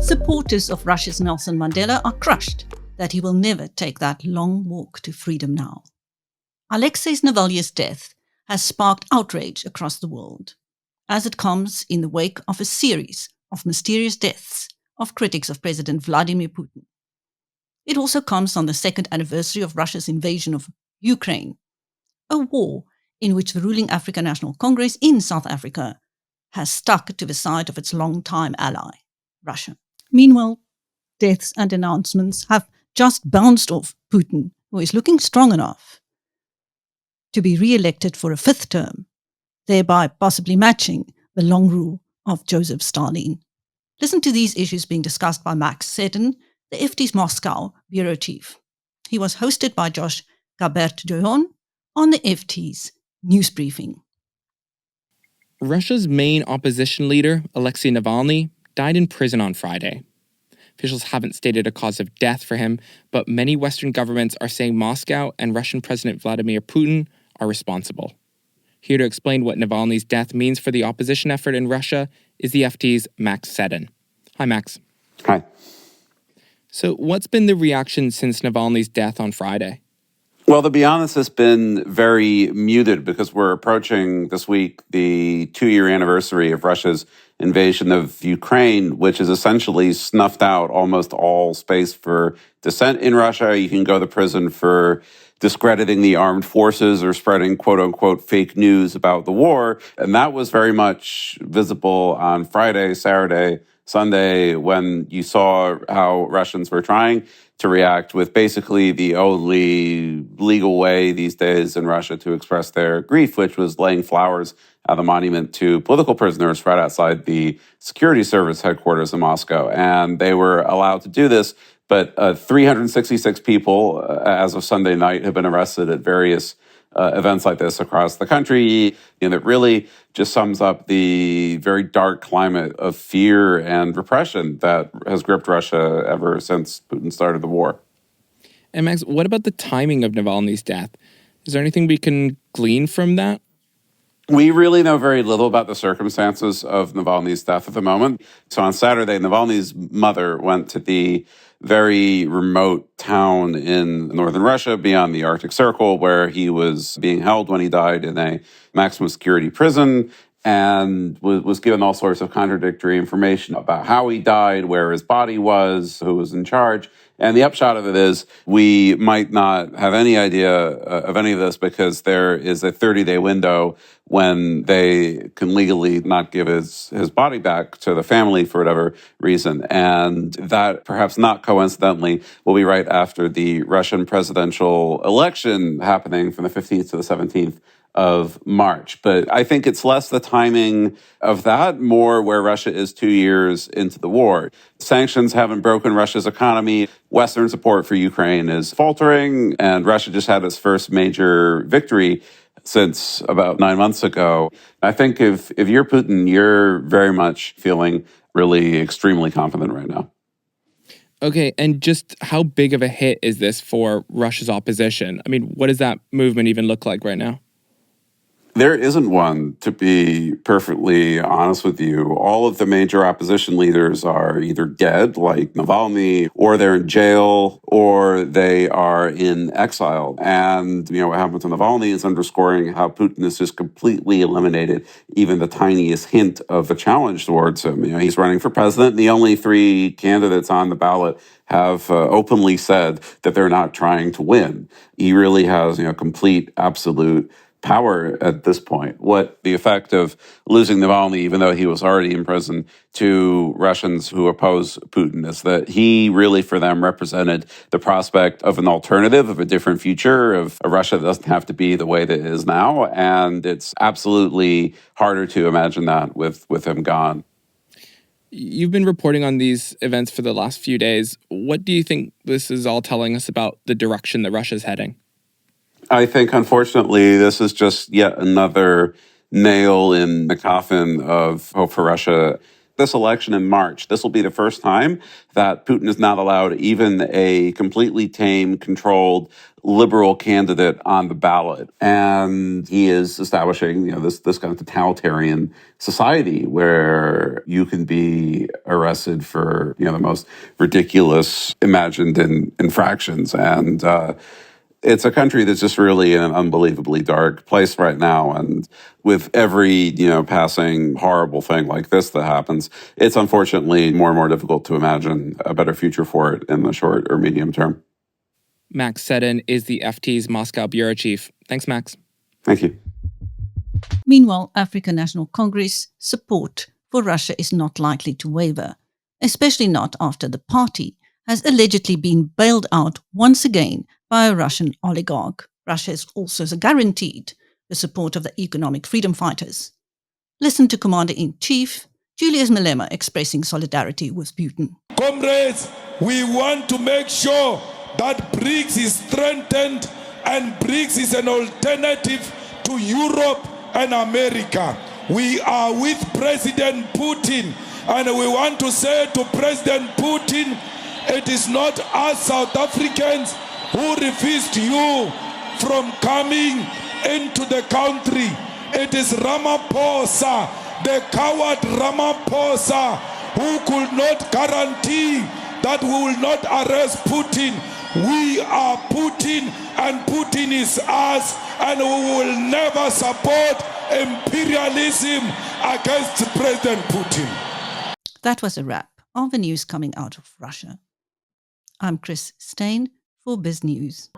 Supporters of Russia's Nelson Mandela are crushed that he will never take that long walk to freedom now. Alexei Navalny's death has sparked outrage across the world, as it comes in the wake of a series of mysterious deaths of critics of President Vladimir Putin. It also comes on the second anniversary of Russia's invasion of Ukraine, a war in which the ruling African National Congress in South Africa has stuck to the side of its longtime ally, Russia. Meanwhile, deaths and announcements have just bounced off Putin, who is looking strong enough to be re-elected for a fifth term, thereby possibly matching the long rule of Joseph Stalin. Listen to these issues being discussed by Max Seddon, the FT's Moscow bureau chief. He was hosted by Josh Gabert-Doyon on the FT's news briefing. Russia's main opposition leader, Alexei Navalny, died in prison on Friday. Officials haven't stated a cause of death for him, but many Western governments are saying Moscow and Russian President Vladimir Putin are responsible. Here to explain what Navalny's death means for the opposition effort in Russia is the FT's Max Seddon. Hi, Max. Hi. So what's been the reaction since Navalny's death on Friday? Well, to be honest, it's been very muted because we're approaching this week the 2-year anniversary of Russia's invasion of Ukraine, which has essentially snuffed out almost all space for dissent in Russia. You can go to prison for discrediting the armed forces or spreading quote-unquote fake news about the war. And that was very much visible on Friday, Saturday, Sunday, when you saw how Russians were trying to react with basically the only legal way these days in Russia to express their grief, which was laying flowers at the monument to political prisoners right outside the security service headquarters in Moscow. And they were allowed to do this, but 366 people, as of Sunday night, have been arrested at various events like this across the country. And it really just sums up the very dark climate of fear and repression that has gripped Russia ever since Putin started the war. And Max, what about the timing of Navalny's death? Is there anything we can glean from that? We really know very little about the circumstances of Navalny's death at the moment. So on Saturday, Navalny's mother went to the very remote town in northern Russia beyond the Arctic Circle where he was being held when he died in a maximum security prison, and was given all sorts of contradictory information about how he died, where his body was, who was in charge. And the upshot of it is we might not have any idea of any of this because there is a 30-day window when they can legally not give his body back to the family for whatever reason. And that, perhaps not coincidentally, will be right after the Russian presidential election happening from the 15th to the 17th of March. But I think it's less the timing of that, more where Russia is 2 years into the war. Sanctions haven't broken Russia's economy. Western support for Ukraine is faltering, and Russia just had its first major victory since about 9 months ago. I think if you're Putin, you're very much feeling really extremely confident right now. Okay, and just how big of a hit is this for Russia's opposition? I mean, what does that movement even look like right now? There isn't one, to be perfectly honest with you. All of the major opposition leaders are either dead, like Navalny, or they're in jail, or they are in exile. And, what happened to Navalny is underscoring how Putin has just completely eliminated even the tiniest hint of a challenge towards him. He's running for president. The only 3 candidates on the ballot have openly said that they're not trying to win. He really has, complete, absolute power at this point. What the effect of losing Navalny, even though he was already in prison, to Russians who oppose Putin is that he really, for them, represented the prospect of an alternative, of a different future, of a Russia that doesn't have to be the way that it is now. And it's absolutely harder to imagine that with him gone. You've been reporting on these events for the last few days. What do you think this is all telling us about the direction that Russia's heading? I think, unfortunately, this is just yet another nail in the coffin of hope for Russia this election in March, this will be the first time that Putin is not allowed even a completely tame, controlled, liberal candidate on the ballot. And he is establishing, this kind of totalitarian society where you can be arrested for, the most ridiculous imagined infractions. And it's a country that's just really in an unbelievably dark place right now. And with every, passing horrible thing like this that happens, it's unfortunately more and more difficult to imagine a better future for it in the short or medium term. Max Seddon is the FT's Moscow bureau chief. Thanks, Max. Thank you. Meanwhile, African National Congress support for Russia is not likely to waver, especially not after the party has allegedly been bailed out once again by a Russian oligarch. Russia is also guaranteed the support of the economic freedom fighters. Listen to Commander-in-Chief Julius Malema expressing solidarity with Putin. Comrades, we want to make sure that BRICS is strengthened, and BRICS is an alternative to Europe and America. We are with President Putin, and we want to say to President Putin, it is not us South Africans who refused you from coming into the country. It is Ramaphosa, the coward Ramaphosa, who could not guarantee that we will not arrest Putin. We are Putin, and Putin is us, and we will never support imperialism against President Putin. That was a wrap of the news coming out of Russia. I'm Chris Stein for Biz News.